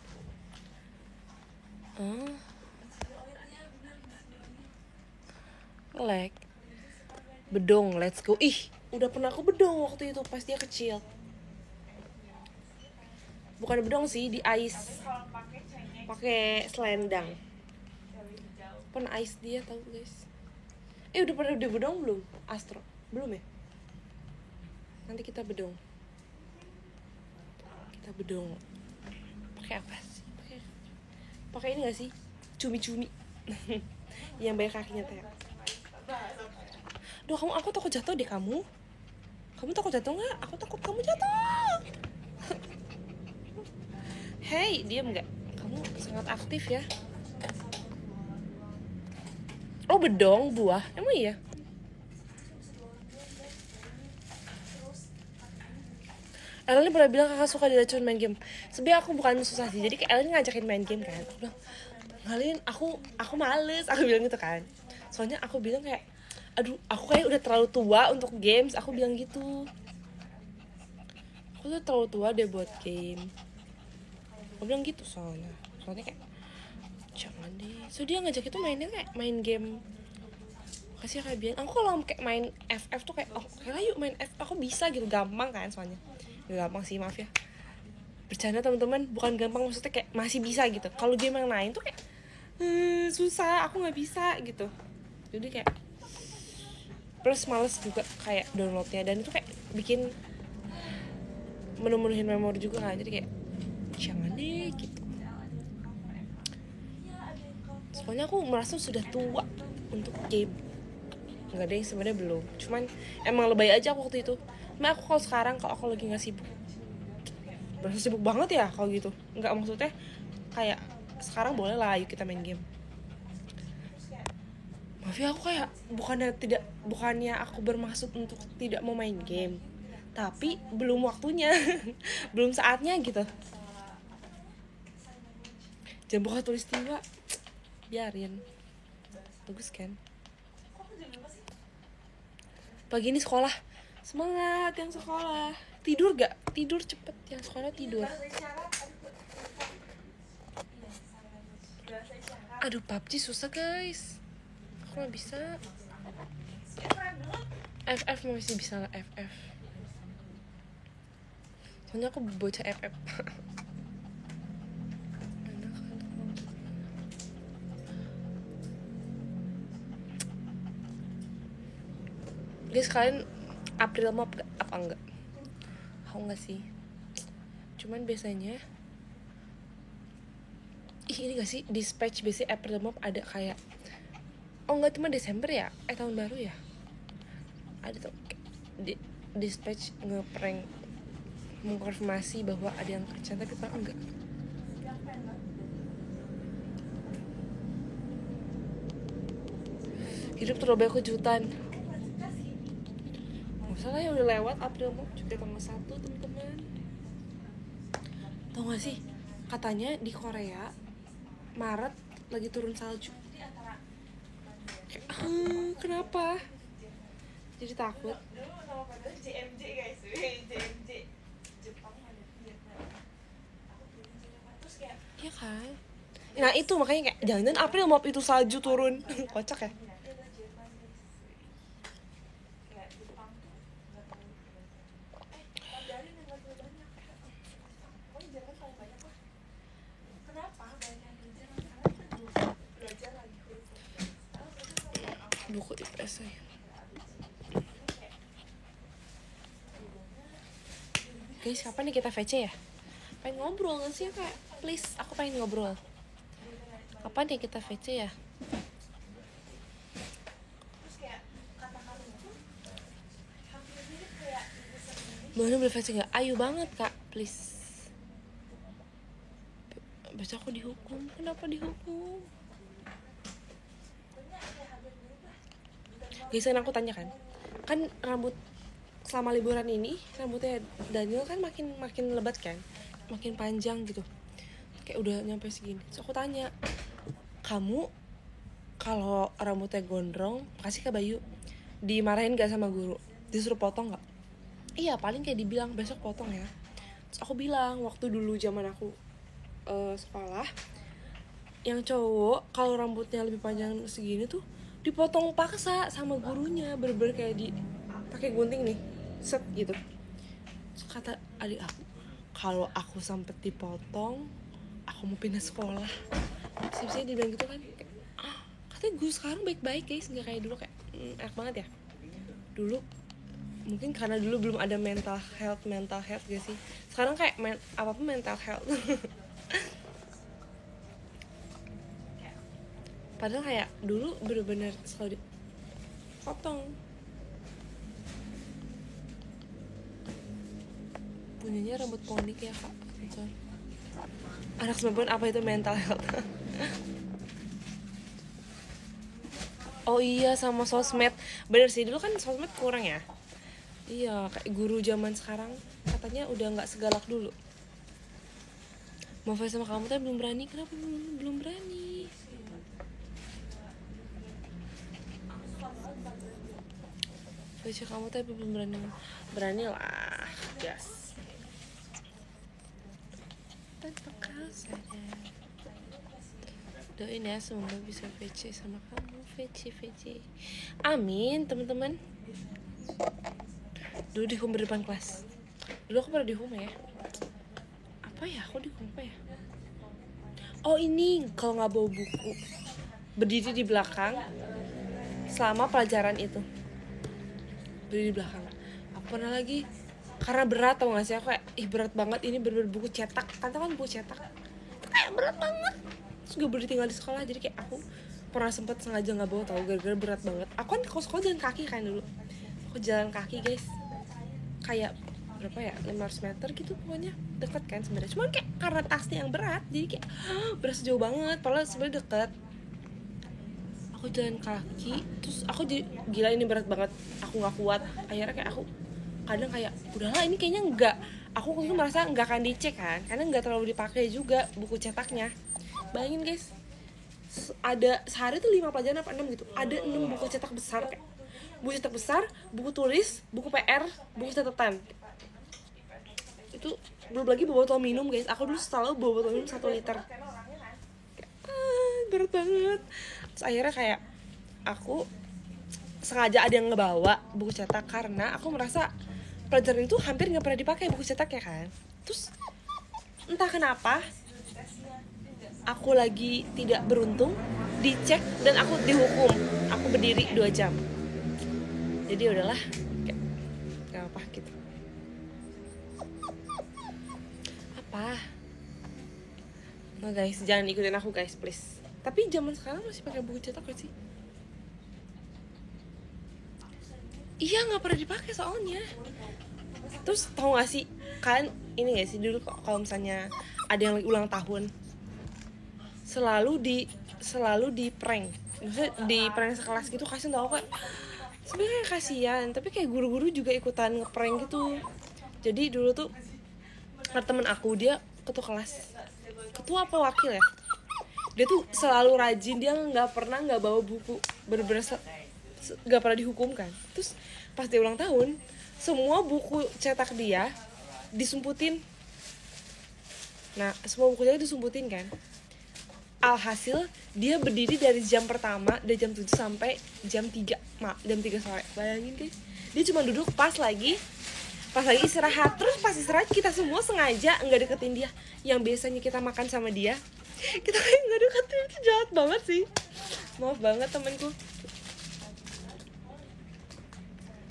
Bedong, let's go. Ih, udah pernah aku bedong waktu itu pas dia kecil. Bukan bedong sih, di ice. Pakai selendang. Pernah ice dia tahu guys. Udah pernah di bedong belum? Astro belum ya? Nanti kita bedong. Pakai apa sih? Pakai ini nggak sih? Cumi-cumi. Yang banyak kakinya teh. Duh, aku takut jatuh deh kamu. Kamu takut jatuh nggak? Aku takut kamu jatuh. Hey, diam nggak? Kamu sangat aktif ya. Oh, bedong buah. Emang iya? Ellen pernah bilang kakak suka diracun main game. Sebenarnya aku bukan susah sih. Jadi Ellen ngajakin main game kan. Aku bilang, Ngalin, aku males. Aku bilang gitu kan. Soalnya aku bilang kayak, aduh, aku kayak udah terlalu tua untuk games. Aku bilang gitu. Aku tuh terlalu tua deh buat game. Aku bilang gitu soalnya kayak, jangan deh. So dia ngajak itu mainnya kayak main game. Kasih kayak bilang, aku kalau kayak main FF tuh kayak, oh kayak yuk main FF. Aku bisa gitu, gampang kan soalnya. Gak gampang sih, maaf ya. Bercanda teman-teman, bukan gampang, maksudnya kayak masih bisa gitu. Kalau game yang lain tuh kayak susah, aku nggak bisa gitu. Jadi kayak plus males juga kayak downloadnya, dan itu kayak bikin menuhin memori juga kan. Jadi kayak jangan deh gitu. Soalnya aku merasa sudah tua untuk game. Nggak deh, sebenarnya belum. Cuman emang lebay aja aku waktu itu. Nah aku kalau sekarang, kalau aku lagi nggak sibuk, berasa sibuk banget ya kalau gitu. Nggak, maksudnya kayak sekarang boleh lah, ayo kita main game. Maaf ya, aku kayak bukannya aku bermaksud untuk tidak mau main game, tapi belum waktunya. Belum saatnya gitu. Jangan buka tulistiwa, biarin. Bagus kan? Pagi ini sekolah, semangat yang sekolah. Tidur gak? Tidur cepet, yang sekolah tidur. Aduh, PUBG susah guys. Aku gak bisa. FF masih bisa lah, FF. Soalnya aku bocah FF. Guys, kalian April Mop apa enggak? Aku enggak sih. Cuman biasanya ini gak sih, Dispatch biasanya April Mop ada kayak, oh enggak, cuma Desember ya? Tahun baru ya? Ada tuh Dispatch nge-prank mengkonfirmasi bahwa ada yang kencan, tapi kan enggak. Hidup terlalu banyak kejutan. Masalah yang udah lewat April Mop juga tanggal 1, teman-teman. Tau gak sih, katanya di Korea Maret lagi turun salju. Kenapa? Jadi takut. JMJ guys, JMJ Jepang ada Vietnam. Terus kayak Iya kan? Nah itu makanya kayak jangan-jangan April Mop itu salju turun. Kocak ya? Buku IPS saya. Guys, kapan nih kita VC ya? Pengen ngobrol gak sih kayak? Please, aku pengen ngobrol. Kapan nih kita VC ya? Boleh VC gak? Ayo banget kak, please. Besok aku dihukum. Kenapa dihukum? Guys, kan aku tanya kan rambut selama liburan ini rambutnya Daniel kan makin lebat kan, makin panjang gitu, kayak udah nyampe segini. So aku tanya, kamu kalau rambutnya gondrong kasih ke Bayu, dimarahin gak sama guru? Disuruh potong gak? Iya, paling kayak dibilang besok potong ya. Terus aku bilang waktu dulu zaman aku sekolah, yang cowok kalau rambutnya lebih panjang segini tuh dipotong paksa sama gurunya, bener-bener kayak di pakai gunting nih, set gitu. Terus kata adik aku, kalau aku sempet dipotong, aku mau pindah sekolah. Siapa dia bilang gitu kan? Katanya gue sekarang baik-baik guys, nggak kayak dulu kayak enak banget ya. Dulu mungkin karena dulu belum ada mental health gak sih? Sekarang kayak apapun mental health. Padahal kayak dulu bener-bener selalu dipotong. Punyanya rambut ponik ya kak. Bentar. Anak 90 apa itu mental health? Oh iya, sama sosmed. Bener sih, dulu kan sosmed kurang ya. Iya, kayak guru zaman sekarang katanya udah gak segalak dulu. Mau face sama kamu tapi belum berani. Kenapa belum berani? Face kamu tapi belum berani. Berani lah, gas. Tanpa kau sadar. Doain ya semoga bisa VC sama kamu. VC. Amin teman-teman. Dulu di home depan kelas. Dulu aku pernah di home ya. Apa ya? Aku di home apa ya? Oh ini, kalau nggak bawa buku, berdiri di belakang selama pelajaran itu. Berdiri di belakang. Aku pernah lagi, karena berat tau gak sih, aku kayak berat banget ini, bener-bener buku cetak. Kan buku cetak itu kayak berat banget. Terus gue berdiri tinggal di sekolah, jadi kayak aku pernah sempet sengaja gak bawa tau, gara-gara berat banget. Aku kan kalau sekolah jalan kaki kan dulu. Aku jalan kaki guys, kayak berapa ya, 500 meter gitu pokoknya, dekat kan sebenarnya, cuma kayak karena tasnya yang berat jadi kayak berasa jauh banget, padahal sebenarnya dekat. Aku jalan kaki terus aku jadi gila ini berat banget, aku nggak kuat, akhirnya kayak aku kadang kayak udahlah ini kayaknya enggak, aku waktu itu merasa nggak akan dicek kan karena nggak terlalu dipakai juga buku cetaknya. Bayangin guys, ada sehari tuh 5 pelajaran apa 6 gitu, ada 6 buku cetak besar, kayak buku cetak besar, buku tulis, buku PR, buku catatan. Itu belum lagi bawa botol minum guys, aku dulu selalu bawa botol minum 1 liter. Berat banget. Terus akhirnya kayak aku sengaja ada yang ngebawa buku cetak karena aku merasa pelajaran itu hampir nggak pernah dipakai buku cetaknya kan. Terus entah kenapa aku lagi tidak beruntung, dicek dan aku dihukum, aku berdiri 2 jam. Jadi udahlah, gak apa gitu. Apa? Nah guys, jangan ikutin aku guys please. Tapi zaman sekarang masih pakai buku cetak gak sih? Iya, nggak pernah dipakai soalnya. Terus tau gak sih, kan ini gak sih dulu kalau misalnya ada yang lagi ulang tahun, selalu di prank, maksudnya di prank sekelas gitu, kasian tau kayak sebenarnya kasian, tapi kayak guru-guru juga ikutan ngeprank gitu. Jadi dulu tuh ada temen aku, dia ketua kelas, ketua apa wakil ya, dia tuh selalu rajin, dia nggak pernah nggak bawa buku, bener-bener nggak pernah dihukum kan. Terus pas dia ulang tahun, semua buku cetak dia disumputin. Nah semua buku cetak disumputin kan. Alhasil dia berdiri dari jam pertama, dari jam 7 sampai jam 3 sore. Bayangin guys, dia cuma duduk pas lagi istirahat. Terus pas istirahat kita semua sengaja nggak deketin dia. Yang biasanya kita makan sama dia, kita kayak nggak deketin. Itu jahat banget sih, maaf banget temenku.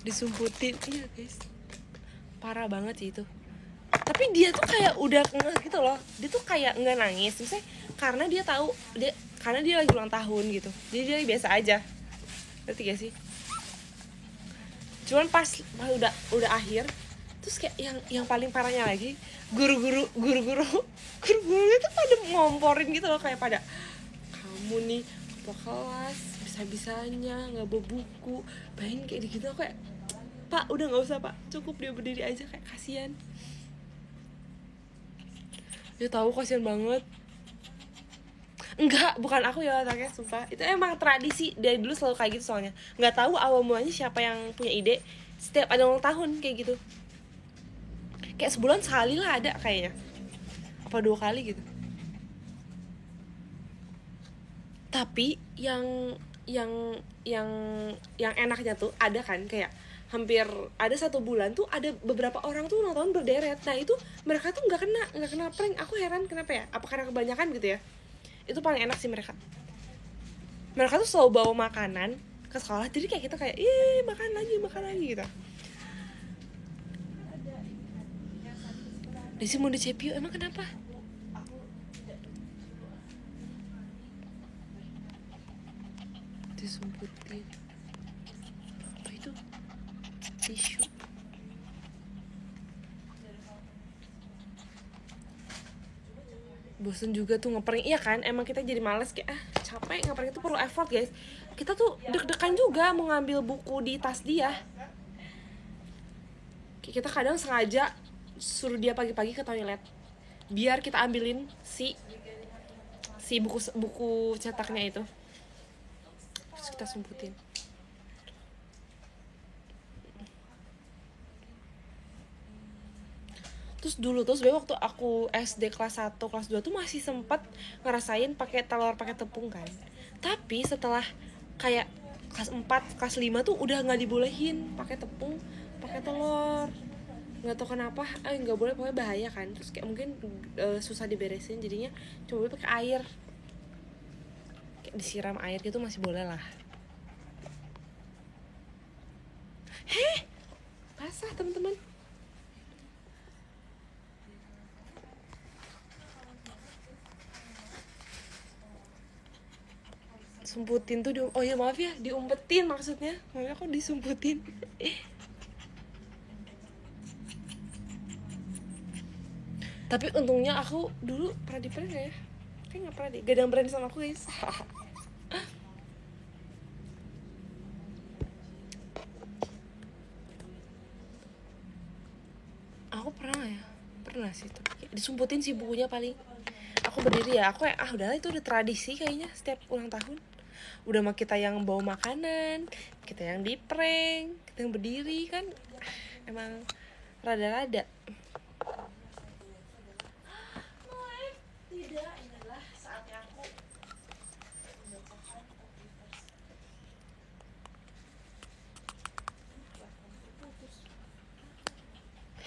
Disumputin, iya guys, parah banget sih itu. Tapi dia tuh kayak udah ngeh gitu loh, dia tuh kayak nggak nangis, misalnya karena dia tahu karena dia lagi ulang tahun gitu, jadi dia biasa aja, ngerti gak sih? Cuman pas udah akhir, terus kayak yang paling parahnya lagi, guru-guru itu pada ngomporin gitu loh, kayak pada, kamu nih ketua kelas bisa-bisanya nggak bawa buku, bayangin kayak gitu. Kayak, Pak udah nggak usah Pak, cukup dia berdiri aja, kayak kasihan. Dia tahu kasihan banget. Enggak, bukan aku ya otaknya, sumpah. Itu emang tradisi dari dulu selalu kayak gitu soalnya. Nggak tahu awal mulanya siapa yang punya ide. Setiap ada ulang tahun kayak gitu. Kayak sebulan sekali lah ada kayaknya. Apa 2 kali gitu. Tapi yang enaknya tuh ada kan, kayak hampir ada 1 bulan tuh ada beberapa orang tuh ulang tahun berderet. Nah itu mereka tuh nggak kena prank. Aku heran kenapa ya, apa karena kebanyakan gitu ya. Itu paling enak sih mereka tuh selalu bawa makanan ke sekolah, jadi kayak kita kayak makan lagi gitu. Desi mau dicepio, emang kenapa? Disumputin apa itu, tisu. Bosen juga tuh ngeprank, iya kan, emang kita jadi males, kayak capek ngeprank, itu perlu effort guys. Kita tuh deg-degan juga mau ngambil buku di tas dia, kayak kita kadang sengaja suruh dia pagi-pagi ke toilet biar kita ambilin si buku cetaknya itu, terus kita sumputin. Terus dulu tuh sebenarnya waktu aku SD kelas 1, kelas 2 tuh masih sempat ngerasain pakai telur pakai tepung kan. Tapi setelah kayak kelas 4, kelas 5 tuh udah nggak dibolehin pakai tepung, pakai telur. Nggak tahu kenapa, nggak boleh, pokoknya bahaya kan. Terus kayak mungkin susah diberesin, jadinya cuma boleh pakai air. Kayak disiram air gitu masih boleh lah. Basah teman-teman. Sumputin tuh oh ya maaf ya, diumpetin maksudnya. Maaf kok disumputin. Tapi untungnya aku dulu pernah di prank ya. Kayak nggak pernah deh. Gak ada yang berani sama aku guys. Aku pernah sih, tapi disumputin sih bukunya paling. Aku berdiri ya, aku udahlah itu udah tradisi kayaknya setiap ulang tahun. Udah mah kita yang bawa makanan, kita yang di prank, kita yang berdiri kan, emang rada-rada. Tidak, inilah saatnya aku membacakan aktivitas.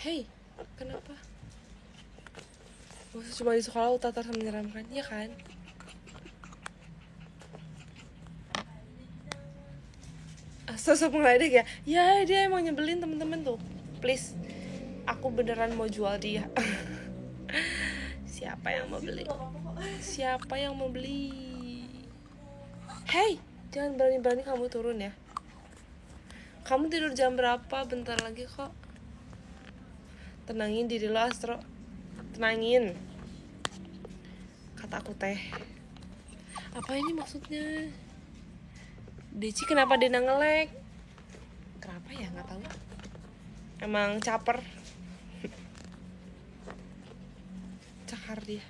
Hei, kenapa? Maksud cuma di sekolah utatar sama menyeramkan, ya kan? Sosok ngeledek ya? Ya dia emang nyebelin temen-temen tuh. Please, aku beneran mau jual dia. Siapa yang mau beli? Siapa yang mau beli? Hei, jangan berani-berani kamu turun ya. Kamu tidur jam berapa? Bentar lagi kok. Tenangin diri lo, Astro. Tenangin. Kata aku teh. Apa ini maksudnya? Deci kenapa dia ngelek? Kenapa ya? Nggak tahu. Emang caper. Cakar dia.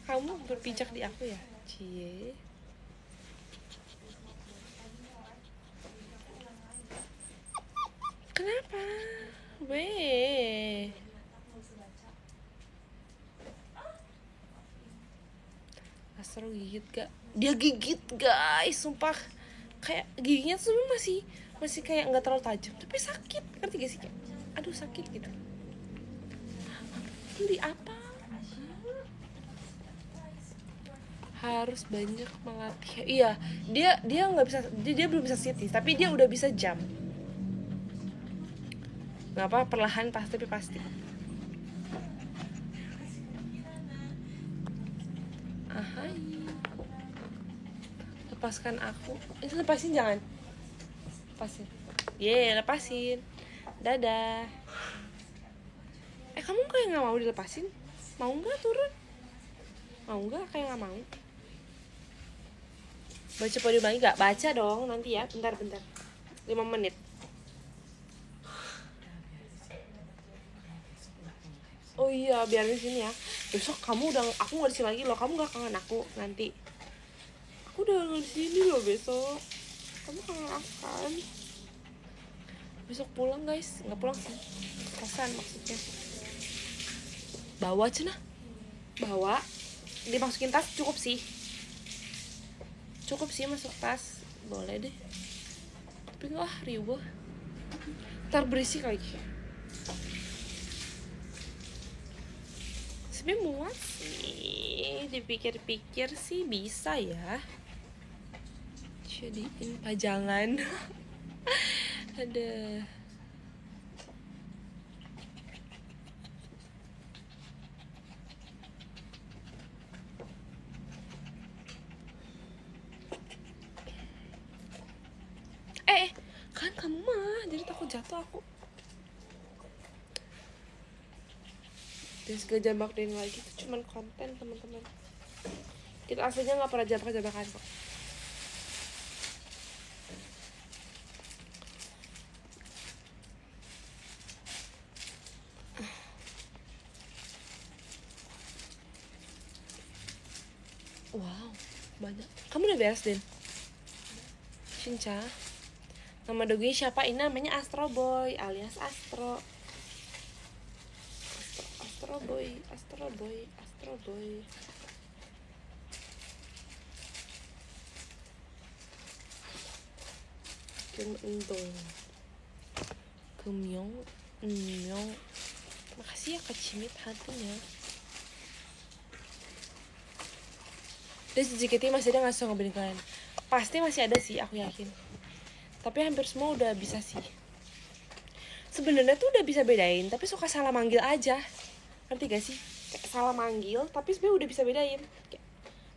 Kamu berpijak di aku ya? Cie. Kenapa? Weh. Astro gigit gak? Dia gigit guys, sumpah. Kayak giginya tuh masih kayak nggak terlalu tajam, tapi sakit. Ngerti gak sih? Kayak, aduh sakit gitu. Ini apa? Harus banyak melatih. Iya, dia nggak bisa, dia belum bisa sit, tapi dia udah bisa jump. Nggak apa, perlahan tapi pasti. Ahai. Lepaskan aku. Itu lepasin jangan. Lepasin. Lepasin. Dadah. Kamu kayak nggak mau dilepasin? Mau nggak turun? Mau nggak? Kayak nggak mau. Baca podium lagi nggak? Baca dong nanti ya. Bentar. 5 menit. Oh iya, biarin sini ya. Besok aku nggak di sini lagi loh. Kamu nggak kangen aku nanti. Aku udah nggak di sini loh besok. Kamu kangen aku kan? Besok pulang guys, nggak pulang sih. Kosan maksudnya. Bawa cenah. Bawa. Dimasukin tas cukup sih masuk tas. Boleh deh. Tapi riuh. Ntar berisik lagi. Sebenernya muat sih. Dipikir-pikir sih bisa ya. Jadiin pajangan. Ada. Kan kamu mah jadi takut jatuh aku. Dan segala jambak-jambak lagi itu cuman konten teman-teman. Kita aslinya nggak pernah jambak-jambakan kok. Wow, banyak. Kamu udah beres, Den? Cinca. Nama doginya siapa? Ini namanya Astro Boy alias Astro Boy. Gemyong. Makasih ya Kak Cimit hatinya. Dan JKT masih ada nggak sih ngobrolin kalian? Pasti masih ada sih, aku yakin. Tapi hampir semua udah bisa sih. Sebenarnya tuh udah bisa bedain, tapi suka salah manggil aja. Ngerti gak sih? Kayak salah manggil, tapi sebenarnya udah bisa bedain. Kayak,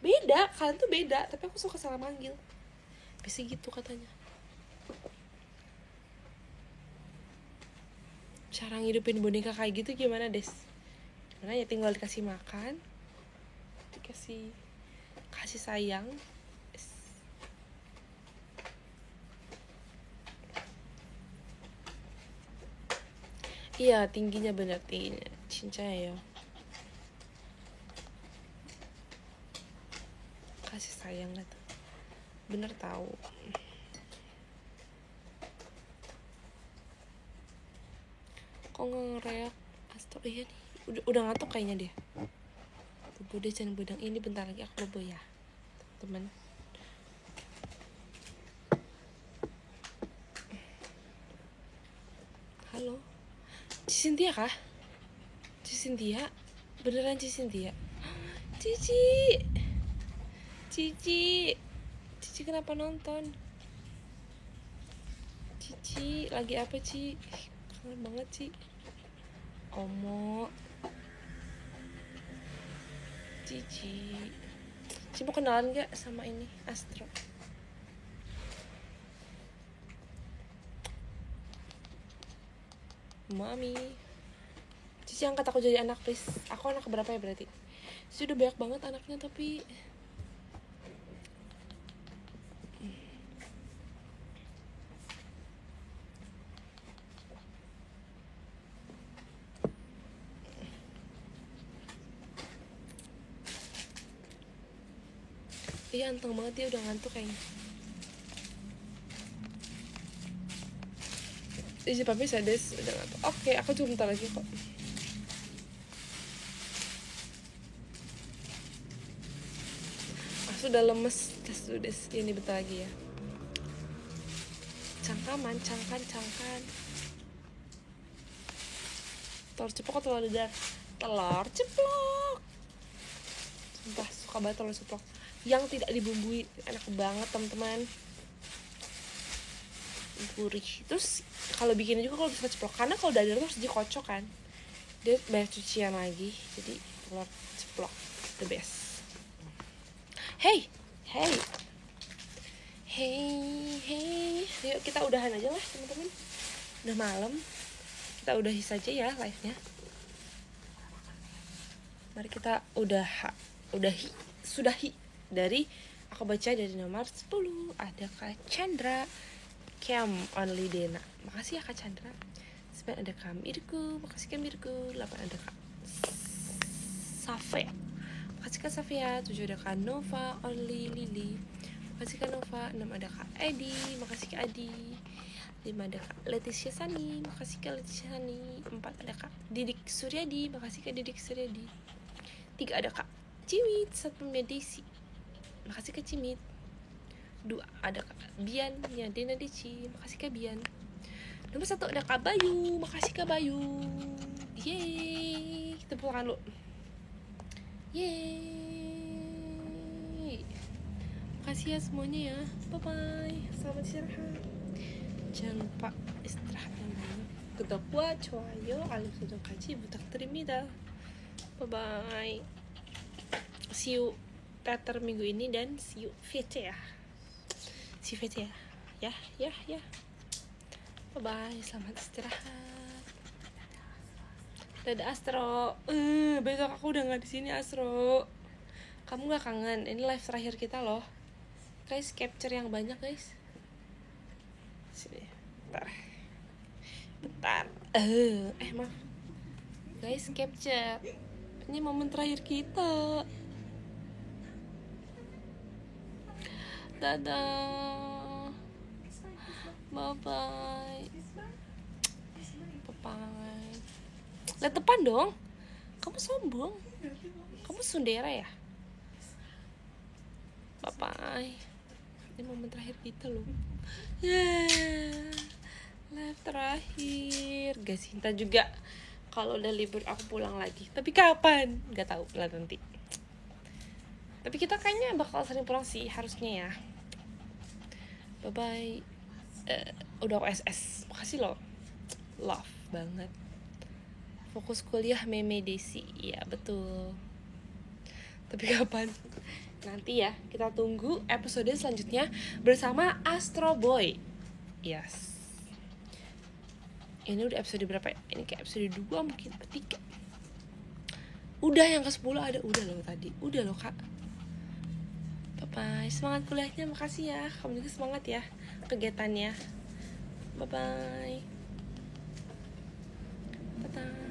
beda, kalian tuh beda, tapi aku suka salah manggil. Bisa gitu katanya. cara ngidupin boneka kayak gitu gimana Des? Gimana ya, tinggal dikasih makan, dikasih kasih sayang. Iya tingginya, bener tingginya cincaya ya, kasih sayang lah tuh, bener tahu. Kok nggak ngereak Astro? Iya nih, udah ngantuk kayaknya dia. Tubuh deh jangan bedang ini, bentar lagi aku bobo ya teman. Halo Cici kah? Cici beneran Cici? Cici kenapa nonton? Cici lagi apa Ci? Kangen banget Ci. Omo Cici mau kenalan gak sama ini Astro? Mami Cici angkat aku jadi anak please. Aku anak berapa ya berarti? Cici udah banyak banget anaknya tapi iya anteng banget, dia udah ngantuk kayaknya. Isi papi Des udah ngantuk. Oke, aku cuma bentar lagi kok. Aku udah lemes Des, ini bentar lagi ya. Cangkaman. Telur ceplok atau telur dadar? Telur ceplok. Sumpah suka banget telur ceplok yang tidak dibumbui, enak banget teman-teman, gurih. Terus kalau bikin juga kalau bisa ceplok, karena kalau dadar tuh harus dikocok kan, dia banyak cucian lagi, jadi telur ceplok the best. Hey, yuk kita udahan aja lah teman-teman, udah malam, kita udahi saja ya live-nya. Mari kita sudahi dari aku baca dari nomor 10 ada Kak Chandra, Cam Only Dena, makasih ya Kak Chandra. 9 ada Kak Mirku, makasih Kak Mirku. 8 ada Kak Safia, makasih Kak Safia. 7 ada Kak Nova Only Lily, makasih Kak Nova. 6 ada Kak Edi, makasih Kak Edi. 5 ada Kak Leticia Sani, makasih Kak Leticia Sani. 4 ada Kak Didik Suryadi, makasih Kak Didik Suryadi. 3 ada Kak Cimit Satpam Desi, makasih Kak Cimit. 2 ada Kak Bian ya Dena Deci, makasih Kak Bian. Nomor 1 ada Kak Bayu, makasih Kak Bayu. Yeay, kita pulang dulu. Yeay, makasih ya semuanya ya, bye bye, selamat istirahat. Jangan lupa istirahat yang banyak. 구독과 좋아요, 알림 설정까지 부탁드립니다. Bye bye. See you teater minggu ini dan see you VC ya. See you VC ya. Ya. Bye bye. Selamat istirahat. Dadah Astro. Besok aku udah nggak di sini Astro. Kamu nggak kangen? Ini live terakhir kita loh. Guys, capture yang banyak guys. Sini. Bentar. Maaf. Guys, capture. Ini momen terakhir kita. Dadah. Bye-bye. Bye-bye. Lihat depan dong. Kamu sombong. Kamu sundera ya? Bye-bye. Ini momen terakhir kita loh. Live terakhir. Gak Sinta juga. Kalau udah libur aku pulang lagi. Tapi kapan? Gak tahu lah nanti. Tapi kita kayaknya bakal sering pulang sih harusnya ya. Bye bye. Udah aku SS. Makasih loh. Love banget. Fokus kuliah Meme Desi. Iya betul. Tapi kapan? Nanti ya. Kita tunggu episode selanjutnya bersama Astro Boy. Yes. Ini udah episode berapa ya? Ini kayak episode 2 mungkin, 3. Udah yang ke-10 ada. Udah loh tadi. Udah loh kak. Bye-bye. Semangat kuliahnya. Makasih ya. Kamu juga semangat ya kegiatannya. Bye-bye. Bye-bye.